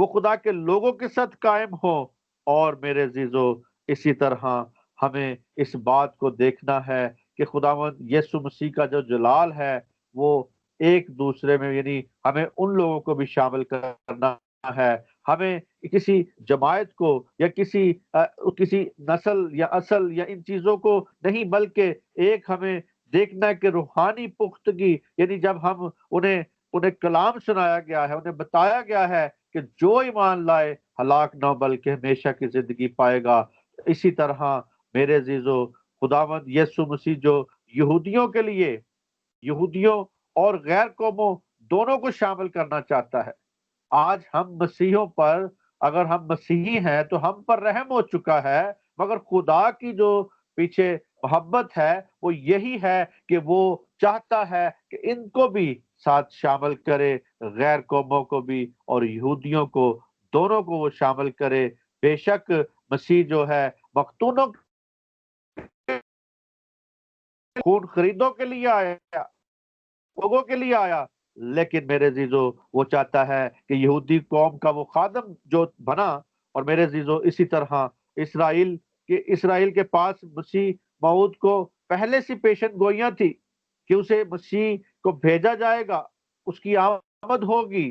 وہ خدا کے لوگوں کے ساتھ قائم ہو۔ اور میرے عزیزو اسی طرح ہمیں اس بات کو دیکھنا ہے کہ خداوند یسوع مسیح کا جو جلال ہے وہ ایک دوسرے میں، یعنی ہمیں ان لوگوں کو بھی شامل کرنا ہے۔ ہمیں کسی جماعت کو یا کسی نسل یا اصل یا ان چیزوں کو نہیں، بلکہ ایک ہمیں دیکھنا ہے کہ روحانی پختگی، یعنی جب ہم انہیں کلام سنایا گیا ہے، انہیں بتایا گیا ہے کہ جو ایمان لائے ہلاک نہ بلکہ ہمیشہ کی زندگی پائے گا۔ اسی طرح میرے عزیزو خداوند یسوع مسیح جو یہودیوں کے لیے، یہودیوں اور غیر قوموں دونوں کو شامل کرنا چاہتا ہے، آج ہم مسیحوں پر، اگر ہم مسیحی ہیں تو ہم پر رحم ہو چکا ہے، مگر خدا کی جو پیچھے محبت ہے وہ یہی ہے کہ وہ چاہتا ہے کہ ان کو بھی ساتھ شامل کرے، غیر قوموں کو بھی اور یہودیوں کو، دونوں کو وہ شامل کرے۔ بے شک مسیح جو ہے مختونوں خون خریدوں کے لیے آیا، لوگوں کے لیے آیا، لیکن میرے عزیزو وہ چاہتا ہے کہ یہودی قوم کا وہ خادم جو بنا، اور میرے عزیزو اسی طرح اسرائیل کے پاس مسیح موعود کو پہلے سے پیشن گوئیاں تھی کہ اسے مسیح کو بھیجا جائے گا، اس کی آمد ہوگی،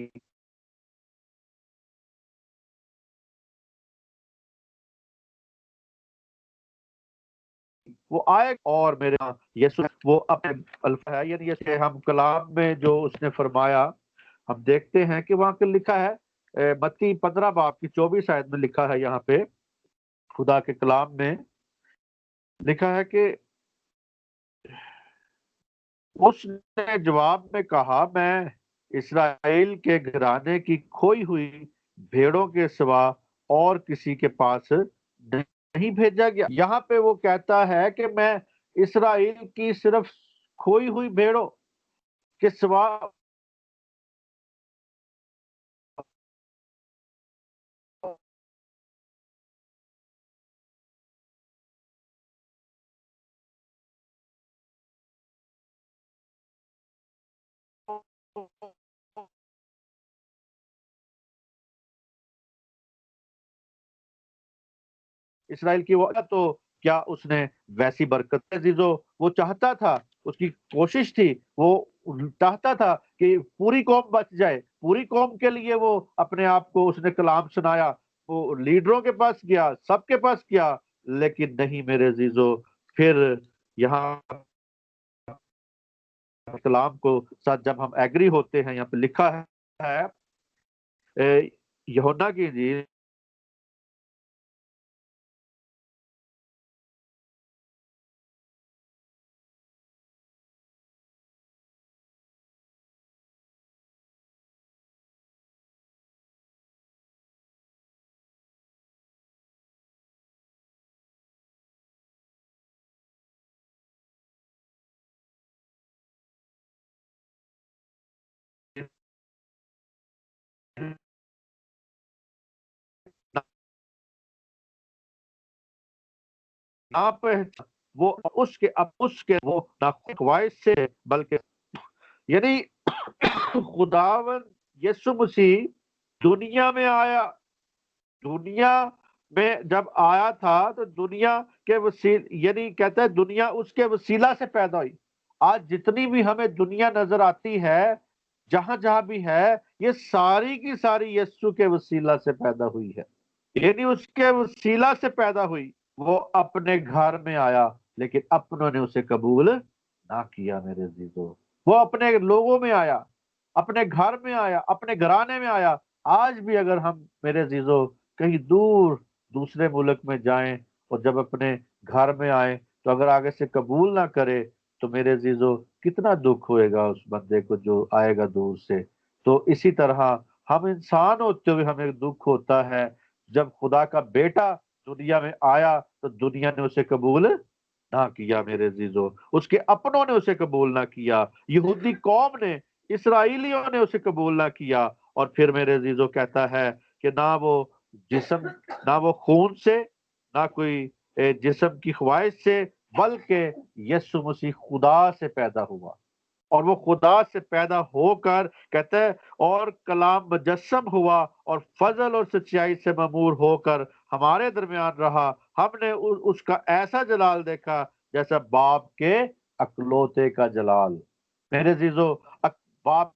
وہ آئے، اور میرے ہاں یسوع وہ اپنے الفا ہے، یعنی جیسے ہم کلام میں جو اس نے فرمایا ہم دیکھتے ہیں کہ وہاں پہ لکھا ہے، متی 15 باب کی 24 آیت میں لکھا ہے، یہاں پہ خدا کے کلام میں لکھا ہے کہ اس نے جواب میں کہا، میں اسرائیل کے گھرانے کی کھوئی ہوئی بھیڑوں کے سوا اور کسی کے پاس نہیں بھیجا گیا۔ یہاں پہ وہ کہتا ہے کہ میں اسرائیل کی صرف کھوئی ہوئی بھیڑوں کے سوا اسرائیل کی وہ تو کیا اس نے ویسی برکت عزیزو وہ چاہتا تھا، اس کی کوشش تھی، وہ چاہتا تھا کہ پوری قوم بچ جائے، پوری قوم کے لیے وہ اپنے آپ کو اس نے کلام سنایا، وہ لیڈروں کے پاس گیا، سب کے پاس کیا، لیکن نہیں میرے عزیزو، پھر یہاں کلام کو ساتھ جب ہم ایگری ہوتے ہیں، یہاں پہ لکھا ہے یوحنا کی انجیل نہ پہچان، وہ اس کے وہ نہ خواہش سے بلکہ، یعنی خداوند یسوع مسیح دنیا میں آیا، دنیا میں جب آیا تھا تو دنیا کے یعنی کہتا ہے دنیا اس کے وسیلہ سے پیدا ہوئی۔ آج جتنی بھی ہمیں دنیا نظر آتی ہے، جہاں جہاں بھی ہے، یہ ساری کی ساری یسوع کے وسیلہ سے پیدا ہوئی ہے، یعنی اس کے وسیلہ سے پیدا ہوئی۔ وہ اپنے گھر میں آیا لیکن اپنوں نے اسے قبول نہ کیا میرے عزیزو، وہ اپنے لوگوں میں آیا، اپنے گھر میں آیا، اپنے گھرانے میں آیا۔ آج بھی اگر ہم میرے عزیزو کہیں دور دوسرے ملک میں جائیں اور جب اپنے گھر میں آئیں تو اگر آگے سے قبول نہ کرے تو میرے عزیزو کتنا دکھ ہوئے گا اس بندے کو جو آئے گا دور سے۔ تو اسی طرح ہم انسان ہوتے ہوئے ہمیں دکھ ہوتا ہے، جب خدا کا بیٹا دنیا میں آیا تو دنیا نے اسے قبول نہ کیا میرے عزیزو، اس کے اپنوں نے اسے قبول نہ کیا، یہودی قوم نے، اسرائیلیوں نے اسے قبول نہ کیا۔ اور پھر میرے عزیزو کہتا ہے کہ نہ وہ جسم، نہ وہ خون سے، نہ کوئی جسم کی خواہش سے، بلکہ یسوع مسیح خدا سے پیدا ہوا، اور وہ خدا سے پیدا ہو کر کہتے ہیں اور کلام مجسم ہوا اور فضل اور سچائی سے ممور ہو کر ہمارے درمیان رہا، ہم نے اس کا ایسا جلال دیکھا جیسا باپ کے اکلوتے کا جلال۔ میرے عزیزو، باپ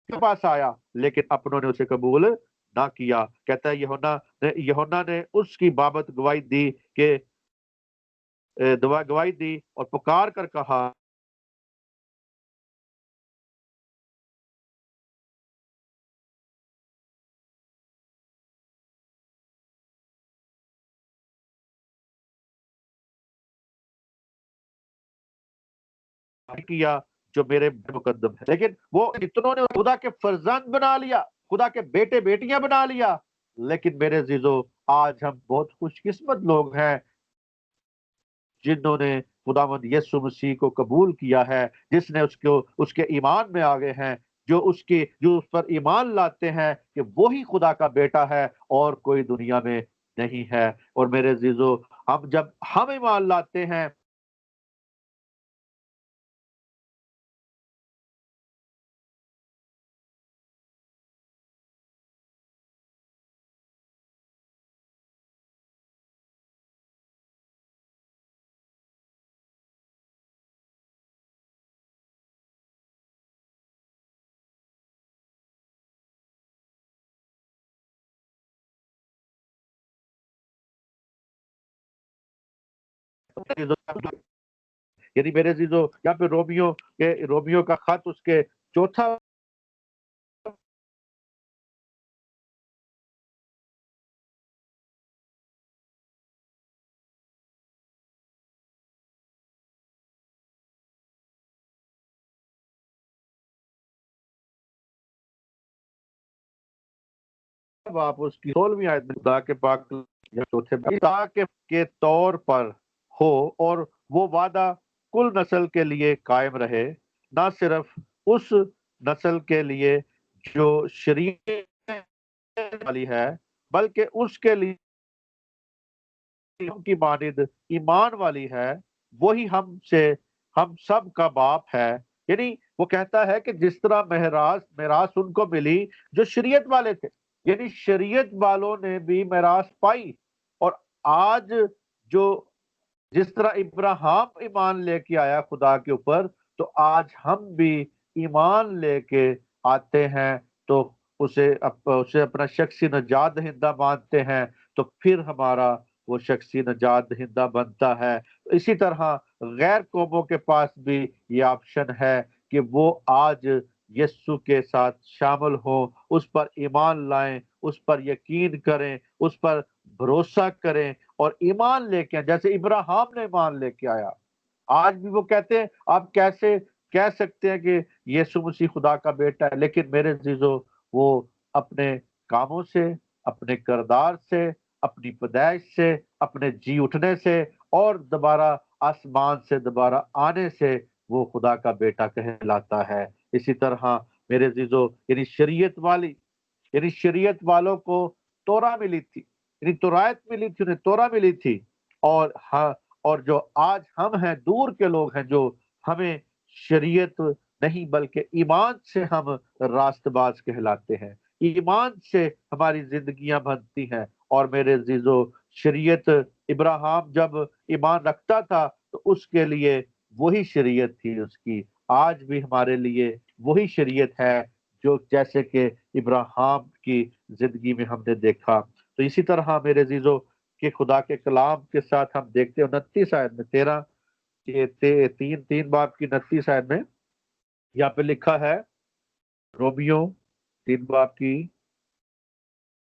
کے پاس آیا لیکن اپنوں نے اسے قبول نہ کیا۔ کہتا ہے یوحنا نے اس کی بابت گواہی دی کہ گواہی دی اور پکار کر کہا کیا جو میرے مقدم ہے، لیکن وہ اتنوں نے خدا کے فرزند بنا لیا، خدا کے بیٹے بیٹیاں بنا لیا۔ لیکن میرے عزیزو، آج ہم بہت خوش قسمت لوگ ہیں جنہوں نے خداوند یسوع مسیح کو قبول کیا ہے، جس نے اس کے ایمان میں آگے ہیں، جو اس پر ایمان لاتے ہیں کہ وہی خدا کا بیٹا ہے اور کوئی دنیا میں نہیں ہے۔ اور میرے عزیزو، جب ہم ایمان لاتے ہیں یعنی میرے عزیزو، یہاں پہ رومیو کا خط اس کے چوتھا آپ اس کی 16ویں آیت میں خدا کے پاک یا چوتھے کے طور پر ہو، اور وہ وعدہ کل نسل کے لیے قائم رہے، نہ صرف اس نسل کے لیے جو شریعت والی ہے، بلکہ اس کے لیے کی مانند ایمان والی ہے، وہی ہم سب کا باپ ہے۔ یعنی وہ کہتا ہے کہ جس طرح میراث ان کو ملی جو شریعت والے تھے، یعنی شریعت والوں نے بھی میراث پائی، اور آج جو جس طرح ابراہیم ایمان لے کے آیا خدا کے اوپر، تو آج ہم بھی ایمان لے کے آتے ہیں تو اسے اپنا شخصی نجات دہندہ مانتے ہیں، تو پھر ہمارا وہ شخصی نجات دہندہ بنتا ہے۔ اسی طرح غیر قوموں کے پاس بھی یہ آپشن ہے کہ وہ آج یسوع کے ساتھ شامل ہوں، اس پر ایمان لائیں، اس پر یقین کریں، اس پر بھروسہ کریں اور ایمان لے کے، جیسے ابراہیم نے ایمان لے کے آیا۔ آج بھی وہ کہتے ہیں، آپ کیسے کہہ سکتے ہیں کہ یسوع مسیح خدا کا بیٹا ہے؟ لیکن میرے عزیزو، وہ اپنے کاموں سے، اپنے کردار سے، اپنی پیدائش سے، اپنے جی اٹھنے سے اور دوبارہ آسمان سے دوبارہ آنے سے وہ خدا کا بیٹا کہلاتا ہے۔ اسی طرح میرے عزیزو، یعنی شریعت والوں کو تورا ملی تھی، یعنی تورات ملی تھی، انہیں تورا ملی تھی، اور اور جو آج ہم ہیں، دور کے لوگ ہیں، جو ہمیں شریعت نہیں بلکہ ایمان سے ہم راست باز کہلاتے ہیں، ایمان سے ہماری زندگیاں بنتی ہیں۔ اور میرے عزیزو، شریعت ابراہیم جب ایمان رکھتا تھا تو اس کے لیے وہی شریعت تھی اس کی، آج بھی ہمارے لیے وہی شریعت ہے جو جیسے کہ ابراہیم کی زندگی میں ہم نے دیکھا۔ تو اسی طرح میرے عزیزو کہ خدا کے کلام کے ساتھ ہم دیکھتے ہیں 29 آیت میں، تین باب کی 29 آیت میں یہاں پہ لکھا ہے، رومیو 3 باب کی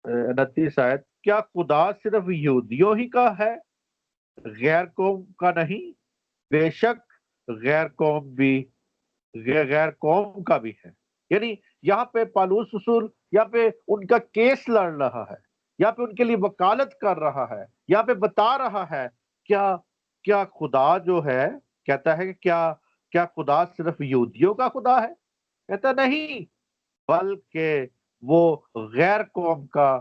29 آیت، کیا خدا صرف یہودیوں ہی کا ہے، غیر قوم کا نہیں؟ بے شک غیر قوم کا بھی ہے۔ یعنی یہاں پہ پالوس رسول یہاں پہ ان کا کیس لڑ رہا ہے، یہاں پہ ان کے لیے وکالت کر رہا ہے، یہاں پہ بتا رہا ہے کیا خدا جو ہے، کہتا ہے کہ کیا خدا صرف یہودیوں کا خدا ہے؟ کہتا نہیں، بلکہ وہ غیر قوم کا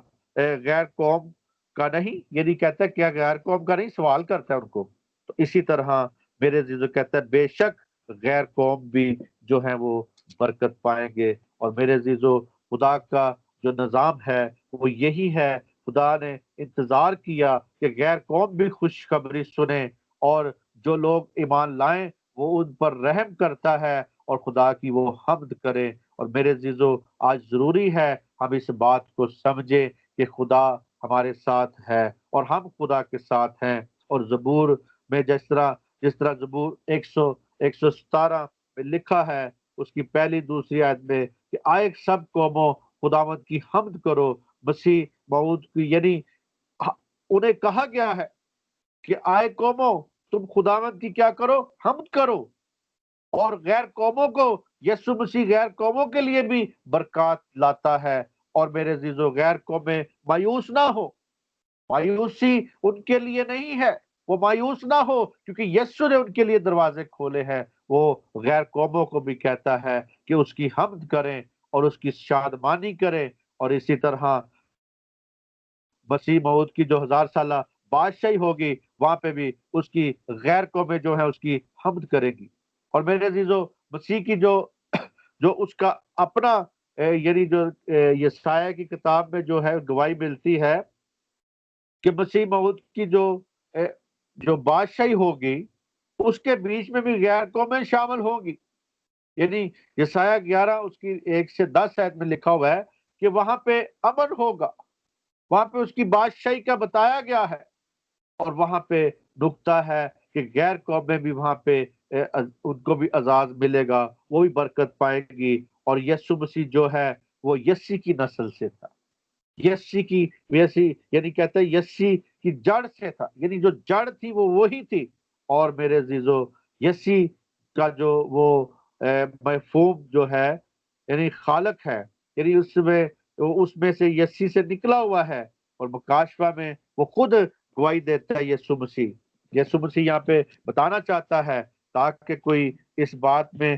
نہیں، یعنی کہتا ہے کیا غیر قوم کا نہیں، سوال کرتا ہے ان کو، تو اسی طرح میرے عزیزو کہتا ہے بے شک غیر قوم بھی جو ہے وہ برکت پائیں گے۔ اور میرے عزیزو خدا کا جو نظام ہے وہ یہی ہے، خدا نے انتظار کیا کہ غیر قوم بھی خوشخبری سنیں، اور جو لوگ ایمان لائیں وہ ان پر رحم کرتا ہے اور خدا کی وہ حمد کریں۔ اور میرے عزیزو آج ضروری ہے ہم اس بات کو سمجھیں کہ خدا ہمارے ساتھ ہے اور ہم خدا کے ساتھ ہیں۔ اور زبور میں جس طرح زبور 117 میں لکھا ہے، اس کی پہلی دوسری آیت میں کہ آئے سب قوموں خداوند کی حمد کرو۔ مسیح موعود کی یعنی انہیں کہا گیا ہے کہ آئے قوموں تم خداوند کی کیا کرو، حمد کرو۔ اور غیر قوموں کو یسوع مسیح غیر قوموں کے لیے بھی برکات لاتا ہے۔ اور میرے عزیزو غیر قومیں مایوس نہ ہو، مایوسی ان کے لیے نہیں ہے، وہ مایوس نہ ہو کیونکہ یسوع نے ان کے لیے دروازے کھولے ہیں۔ وہ غیر قوموں کو بھی کہتا ہے کہ اس کی حمد کریں اور اس کی شادمانی کریں۔ اور اسی طرح مسیح موعود کی جو 1000 سالہ بادشاہی ہوگی، وہاں پہ بھی اس کی غیر قومیں جو ہے اس کی حمد کرے گی۔ اور میرے عزیزو مسیح کی جو اس کا اپنا یعنی جو یسایہ کی کتاب میں جو ہے گواہی ملتی ہے کہ مسیح موعود کی جو بادشاہی ہوگی اس کے بیچ میں بھی غیر قومیں شامل ہوں گی۔ یعنی یسایہ 11 اس کی 1 سے 10 آیت میں لکھا ہوا ہے کہ وہاں پہ امن ہوگا، وہاں پہ اس کی بادشاہی کا بتایا گیا ہے، اور وہاں پہ نکتہ ہے کہ غیر قومیں بھی وہاں پہ ان کو بھی اعزاز ملے گا، وہ بھی برکت پائے گی۔ اور یسوع مسیح جو ہے وہ یسی کی نسل سے تھا، یسی کی ویسی یعنی کہتے ہیں یسی کی جڑ سے تھا، یعنی جو جڑ تھی وہ وہی تھی۔ اور میرے عزیزو یسی کا جو وہ مفہوم جو ہے یعنی خالق ہے، یعنی اس میں سے یسی سے نکلا ہوا ہے۔ اور مکاشفہ میں وہ خود گواہی دیتا ہے یسوع مسیح۔ یسوع مسیح یہاں پہ بتانا چاہتا ہے تاکہ کوئی اس بات میں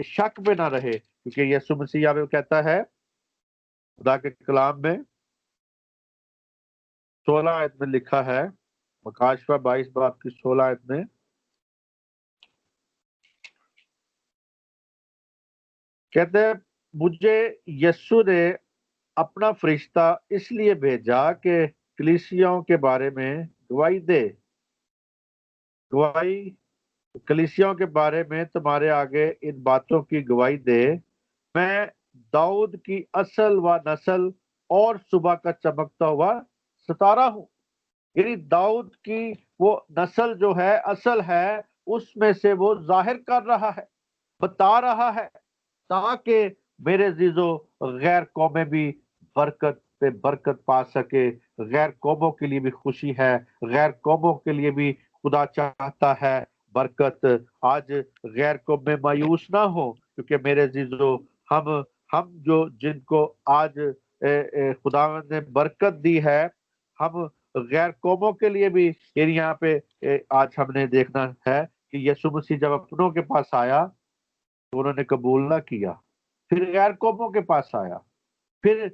شک میں نہ رہے، کیونکہ یسوع مسیح یہاں پہ کہتا ہے خدا کے کلام میں 16 آیت میں لکھا ہے، مکاشفہ 22 باب کی 16 آیت میں کہتے ہیں مجھے یسوع نے اپنا فرشتہ اس لیے بھیجا کہ کلیسیوں کے بارے میں گواہی دے، گواہی کلیسیوں کے بارے میں تمہارے آگے ان باتوں کی گواہی دے، میں داؤد کی اصل و نسل اور صبح کا چمکتا ہوا ستارہ ہوں۔ یعنی داؤد کی وہ نسل جو ہے اصل ہے، اس میں سے وہ ظاہر کر رہا ہے، بتا رہا ہے، تاکہ میرے عزیزو غیر قومیں بھی برکت پہ برکت پا سکے۔ غیر قوموں کے لیے بھی خوشی ہے، غیر قوموں کے لیے بھی خدا چاہتا ہے برکت۔ آج غیر قومیں مایوس نہ ہو، کیونکہ میرے عزیزو ہم جو جن کو آج خدا نے برکت دی ہے، ہم غیر قوموں کے لیے بھی یعنی یہاں پہ آج ہم نے دیکھنا ہے کہ یسوع مسیح جب اپنوں کے پاس آیا تو انہوں نے قبول نہ کیا، پھر غیر قوموں کے پاس آیا، پھر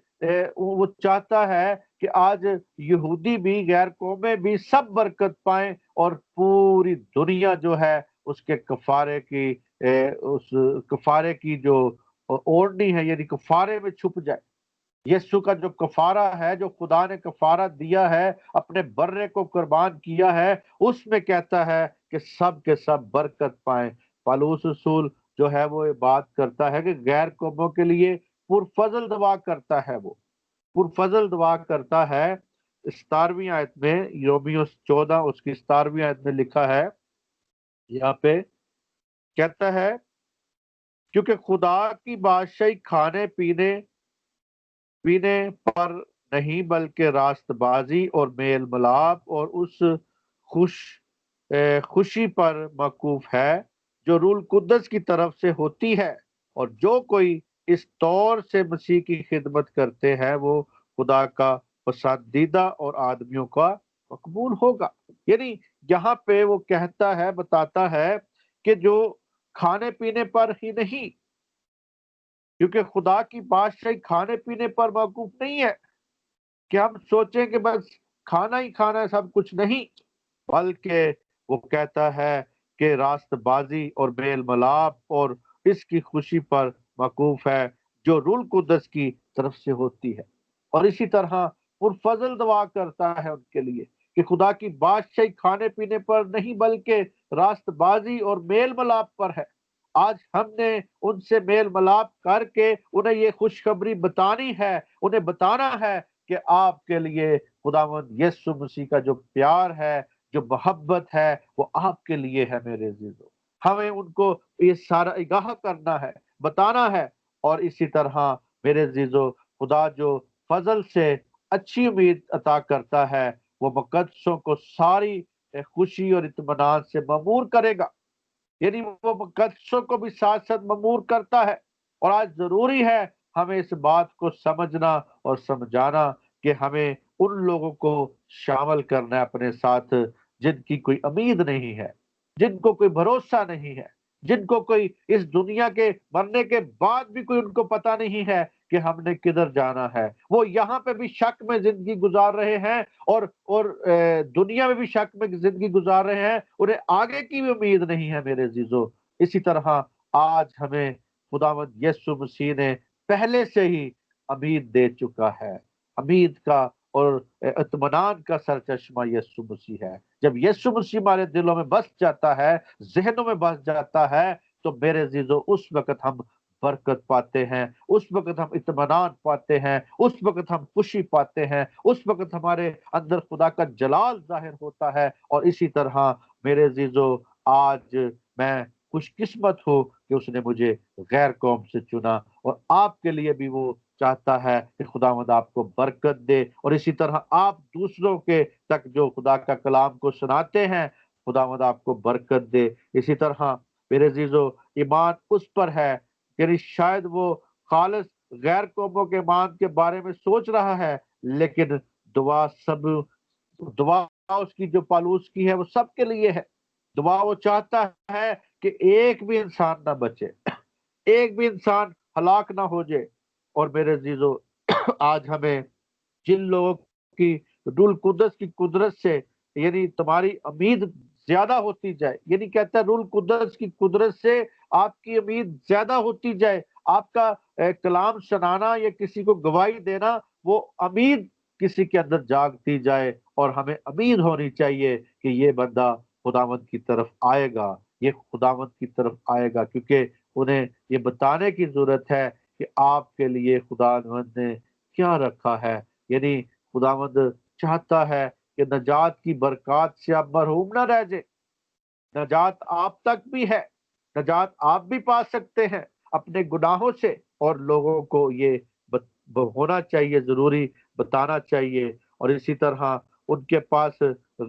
وہ چاہتا ہے کہ آج یہودی بھی غیر قومیں بھی سب برکت پائیں اور پوری دنیا جو ہے اس کے اس کفارے کی جو اوڑھنی ہے یعنی کفارے میں چھپ جائے۔ یسوع کا جو کفارہ ہے، جو خدا نے کفارہ دیا ہے، اپنے برے کو قربان کیا ہے، اس میں کہتا ہے کہ سب کے سب برکت پائیں۔ پالوس رسول جو ہے وہ بات کرتا ہے کہ غیر قوموں کے لیے پرفضل دعا کرتا ہے، وہ پرفضل دعا کرتا ہے۔ 17ویں آیت میں رومیو 14 اس کی 17ویں آیت میں لکھا ہے، یہاں پہ کہتا ہے کیونکہ خدا کی بادشاہی کھانے پینے پر نہیں بلکہ راست بازی اور میل ملاپ اور اس خوشی پر موقوف ہے جو روح القدس کی طرف سے ہوتی ہے، اور جو کوئی اس طور سے مسیح کی خدمت کرتے ہیں وہ خدا کا پسندیدہ اور آدمیوں کا مقبول ہوگا۔ یعنی یہاں پہ وہ کہتا ہے، بتاتا ہے کہ جو کھانے پینے پر ہی نہیں، کیونکہ خدا کی بادشاہی کھانے پینے پر موقوف نہیں ہے کہ ہم سوچیں کہ بس کھانا ہی کھانا ہے، سب کچھ نہیں، بلکہ وہ کہتا ہے کہ راست بازی اور میل ملاپ اور اس کی خوشی پر موقوف ہے جو روح القدس کی طرف سے ہوتی ہے، اور اسی طرح پرفضل دعا کرتا ہے ان کے لیے کہ خدا کی بادشاہی کھانے پینے پر نہیں بلکہ راست بازی اور میل ملاپ پر ہے۔ آج ہم نے ان سے میل ملاپ کر کے انہیں یہ خوشخبری بتانی ہے، انہیں بتانا ہے کہ آپ کے لیے خداوند یسوع مسیح کا جو پیار ہے، جو محبت ہے، وہ آپ کے لیے ہے میرے عزیزو۔ ہمیں ان کو یہ سارا آگاہ کرنا ہے، بتانا ہے، اور اسی طرح میرے عزیزو خدا جو فضل سے اچھی امید عطا کرتا ہے، وہ مقدسوں کو ساری خوشی اور اطمینان سے معمور کرے گا، یعنی وہ مقدسوں کو بھی ساتھ ساتھ معمور کرتا ہے۔ اور آج ضروری ہے ہمیں اس بات کو سمجھنا اور سمجھانا کہ ہمیں ان لوگوں کو شامل کرنا ہے اپنے ساتھ جن کی کوئی امید نہیں ہے، جن کو کوئی بھروسہ نہیں ہے، جن کو کوئی اس دنیا کے مرنے کے بعد بھی کوئی ان کو پتہ نہیں ہے کہ ہم نے کدھر جانا ہے۔ وہ یہاں پہ بھی شک میں زندگی گزار رہے ہیں، اور دنیا میں بھی شک میں زندگی گزار رہے ہیں، انہیں آگے کی بھی امید نہیں ہے میرے عزیزو۔ اسی طرح آج ہمیں خداوند یسوع مسیح نے پہلے سے ہی امید دے چکا ہے، امید کا اور اطمینان کا سرچشمہ یسوع مسیح ہے۔ جب یسوع مسیح ہمارے دلوں میں بس جاتا ہے، ذہنوں میں بس جاتا ہے، تو میرے عزیزو اس وقت ہم برکت پاتے ہیں، اس وقت ہم اطمینان پاتے ہیں، اس وقت ہم خوشی پاتے ہیں، اس وقت ہمارے اندر خدا کا جلال ظاہر ہوتا ہے۔ اور اسی طرح میرے عزیزو آج میں خوش قسمت ہوں کہ اس نے مجھے غیر قوم سے چنا، اور آپ کے لیے بھی وہ چاہتا ہے کہ خداوند آپ کو برکت دے، اور اسی طرح آپ دوسروں کے تک جو خدا کا کلام کو سناتے ہیں، خداوند آپ کو برکت دے۔ اسی طرح میرے عزیزو ایمان اس پر ہے، یعنی شاید وہ خالص غیر قوموں کے ایمان کے بارے میں سوچ رہا ہے، لیکن دعا سب دعا اس کی جو پالوس کی ہے وہ سب کے لیے ہے۔ دعا وہ چاہتا ہے کہ ایک بھی انسان نہ بچے، ایک بھی انسان ہلاک نہ ہو جائے۔ اور میرے عزیزو آج ہمیں جن لوگوں کی روح القدس کی قدرت سے، یعنی تمہاری امید زیادہ ہوتی جائے، یعنی کہتا ہے روح القدس کی قدرت سے آپ کی امید زیادہ ہوتی جائے، آپ کا کلام سنانا یا کسی کو گواہی دینا، وہ امید کسی کے اندر جاگتی جائے، اور ہمیں امید ہونی چاہیے کہ یہ بندہ خداوند کی طرف آئے گا، یہ خداوند کی طرف آئے گا، کیونکہ انہیں یہ بتانے کی ضرورت ہے کہ آپ کے لیے خداوند نے کیا رکھا ہے۔ یعنی خداوند چاہتا ہے کہ نجات کی برکات سے آپ محروم نہ رہ جائیں، نجات آپ تک بھی ہے، نجات آپ بھی پا سکتے ہیں اپنے گناہوں سے، اور لوگوں کو یہ ہونا چاہیے، ضروری بتانا چاہیے۔ اور اسی طرح ان کے پاس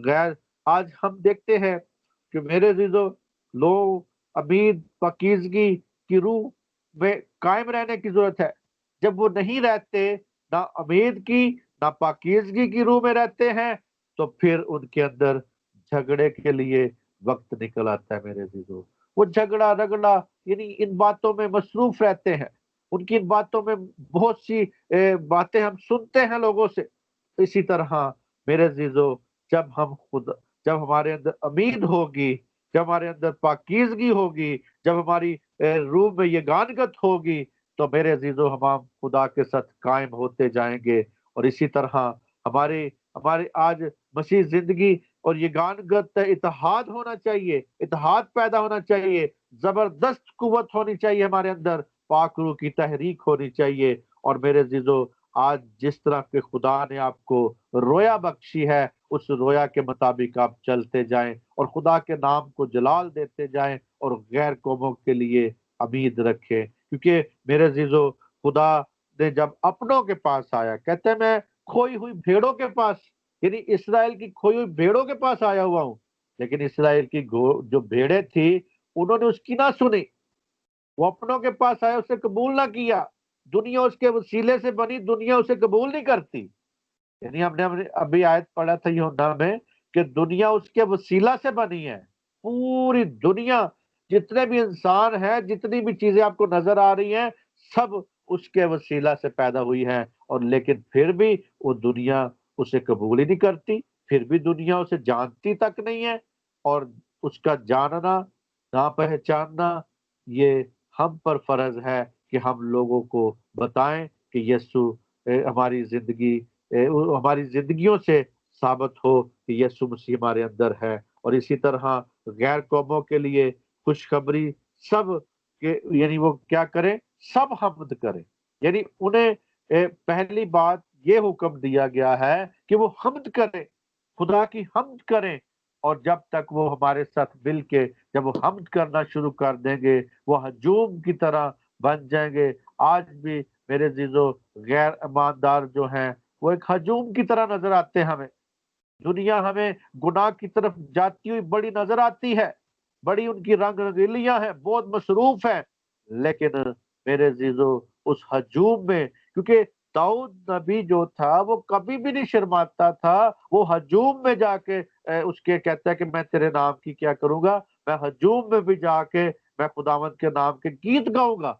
غیر آج ہم دیکھتے ہیں کہ میرے عزیزو لوگ امید پاکیزگی کی روح میں قائم رہنے کی ضرورت ہے۔ جب وہ نہیں رہتے، نہ امید کی نہ پاکیزگی کی روح میں رہتے ہیں، تو پھر ان کے اندر جھگڑے کے لیے وقت نکل آتا ہے میرے عزیزو۔ وہ جھگڑا رگڑا یعنی ان باتوں میں مصروف رہتے ہیں، ان کی ان باتوں میں بہت سی باتیں ہم سنتے ہیں لوگوں سے۔ اسی طرح میرے عزیزو جب ہمارے اندر امید ہوگی، جب ہمارے اندر پاکیزگی ہوگی، جب ہماری روح میں یگانگت ہوگی، تو میرے عزیزو ہم خدا کے ساتھ قائم ہوتے جائیں گے۔ اور اسی طرح ہمارے آج مسیح زندگی اور یگانگت اتحاد ہونا چاہیے، اتحاد پیدا ہونا چاہیے، زبردست قوت ہونی چاہیے ہمارے اندر، پاک روح کی تحریک ہونی چاہیے۔ اور میرے عزیزو آج جس طرح کے خدا نے آپ کو رویا بخشی ہے، اس رویا کے مطابق آپ چلتے جائیں اور خدا کے نام کو جلال دیتے جائیں، اور غیر قوموں کے لیے امید رکھیں۔ کیونکہ میرے عزیزو خدا نے جب اپنوں کے پاس آیا، کہتے ہیں میں کھوئی ہوئی بھیڑوں کے پاس، یعنی اسرائیل کی کھوئی ہوئی بھیڑوں کے پاس آیا ہوا ہوں، لیکن اسرائیل کی جو بھیڑیں تھی انہوں نے اس کی نہ سنی، وہ اپنوں کے پاس آیا، اسے قبول نہ کیا، دنیا اس کے وسیلے سے بنی، دنیا اسے قبول نہیں کرتی۔ یعنی ہم نے ابھی آیت پڑھا تھا یوحنا میں کہ دنیا اس کے وسیلہ سے بنی ہے، پوری دنیا، جتنے بھی انسان ہیں، جتنی بھی چیزیں آپ کو نظر آ رہی ہیں، سب اس کے وسیلہ سے پیدا ہوئی ہیں، اور لیکن پھر بھی وہ دنیا اسے قبول ہی نہیں کرتی، پھر بھی دنیا اسے جانتی تک نہیں ہے۔ اور اس کا جاننا نہ پہچاننا یہ ہم پر فرض ہے کہ ہم لوگوں کو بتائیں کہ یسوع ہماری زندگیوں سے ثابت ہو کہ یسوع مسیح ہمارے اندر ہے۔ اور اسی طرح غیر قوموں کے لیے خوشخبری سب کہ یعنی وہ کیا کریں، سب حمد کریں، یعنی انہیں پہلی بات یہ حکم دیا گیا ہے کہ وہ حمد کریں، خدا کی حمد کریں۔ اور جب تک وہ ہمارے ساتھ مل کے جب وہ حمد کرنا شروع کر دیں گے وہ ہجوم کی طرح بن جائیں گے۔ آج بھی میرے عزیزو غیر ایماندار جو ہیں وہ ایک ہجوم کی طرح نظر آتے ہیں ہمیں، دنیا ہمیں گناہ کی طرف جاتی ہوئی بڑی نظر آتی ہے، بڑی ان کی رنگ رنگیلیاں ہیں، بہت مصروف ہیں، لیکن میرے عزیزو اس ہجوم میں، کیونکہ داؤد نبی جو تھا وہ کبھی بھی نہیں شرماتا تھا، وہ ہجوم میں جا کے اس کے کہتا ہے کہ میں تیرے نام کی کیا کروں گا، میں ہجوم میں بھی جا کے میں خداوند کے نام کے گیت گاؤں گا،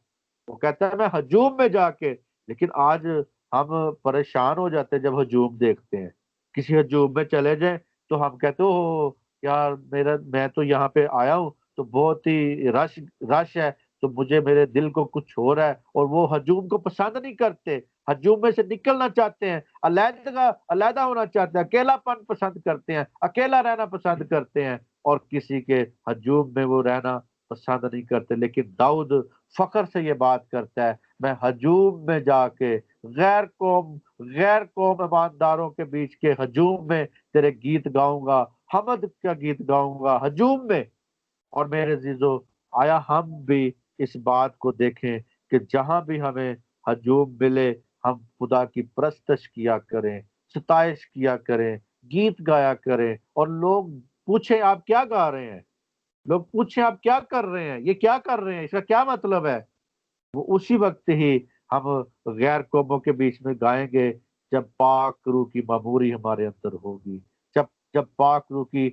وہ کہتا ہے میں ہجوم میں جا کے۔ لیکن آج ہم پریشان ہو جاتے ہیں جب ہجوم دیکھتے ہیں، کسی ہجوم میں چلے جائیں تو ہم کہتے ہو یار میں تو یہاں پہ آیا ہوں تو بہت ہی رش ہے، تو مجھے میرے دل کو کچھ ہو رہا ہے، اور وہ ہجوم کو پسند نہیں کرتے، ہجوم میں سے نکلنا چاہتے ہیں، علیحدہ ہونا چاہتے ہیں، اکیلا پن پسند کرتے ہیں، اکیلا رہنا پسند کرتے ہیں، اور کسی کے ہجوم میں وہ رہنا پسند نہیں کرتے۔ لیکن داؤد فخر سے یہ بات کرتا ہے، میں ہجوم میں جا کے غیر قوم ایمانداروں کے بیچ کے ہجوم میں تیرے گیت گاؤں گا، حمد کا گیت گاؤں گا ہجوم میں۔ اور میرے عزیزو آیا ہم بھی اس بات کو دیکھیں کہ جہاں بھی ہمیں ہجوم ملے ہم خدا کی پرستش کیا کریں، ستائش کیا کریں، گیت گایا کریں، اور لوگ پوچھیں آپ کیا گا رہے ہیں، لوگ پوچھیں آپ کیا کر رہے ہیں، یہ کیا کر رہے ہیں، اس کا کیا مطلب ہے، وہ اسی وقت ہی ہم غیر قوموں کے بیچ میں گائیں گے جب پاک روح کی معموری ہمارے اندر ہوگی۔ جب جب پاک روح کی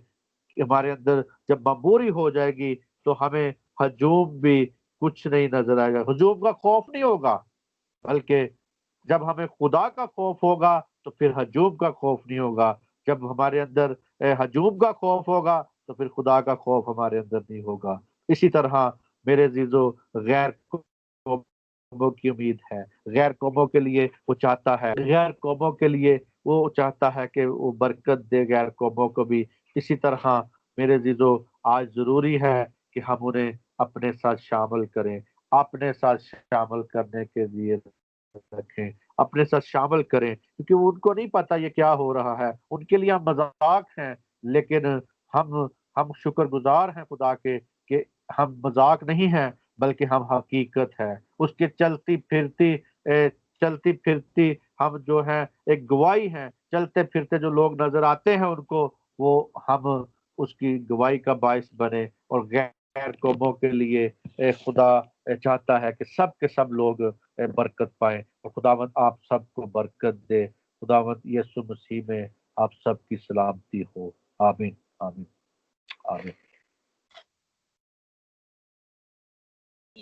ہمارے اندر جب معموری ہو جائے گی تو ہمیں ہجوم بھی کچھ نہیں نظر آئے گا، ہجوم کا خوف نہیں ہوگا، بلکہ جب ہمیں خدا کا خوف ہوگا تو پھر ہجوم کا خوف نہیں ہوگا، جب ہمارے اندر ہجوم کا خوف ہوگا تو پھر خدا کا خوف ہمارے اندر نہیں ہوگا۔ اسی طرح میرے عزیزو غیر قوموں کی امید ہے، غیر قوموں کے لیے وہ چاہتا ہے، غیر قوموں کے لیے وہ چاہتا ہے کہ وہ برکت دے غیر قوموں کو بھی۔ اسی طرح میرے عزیزو آج ضروری ہے کہ ہم انہیں اپنے ساتھ شامل کریں، اپنے ساتھ شامل کرنے کے لیے رکھیں، اپنے ساتھ شامل کریں، کیونکہ ان کو نہیں پتا یہ کیا ہو رہا ہے، ان کے لیے ہم مذاق ہیں، لیکن ہم ہم شکر گزار ہیں خدا کے کہ ہم مذاق نہیں ہیں بلکہ ہم حقیقت ہے، اس کے چلتی پھرتی ہم جو ہیں ایک گواہی ہیں، چلتے پھرتے جو لوگ نظر آتے ہیں ان کو، وہ ہم اس کی گواہی کا باعث بنے۔ اور غیر قوموں کے لیے خدا چاہتا ہے کہ سب کے سب لوگ برکت پائیں، اور خداوند آپ سب کو برکت دے، خداوند یسوع مسیح میں آپ سب کی سلامتی ہو، آمین آمین آمین۔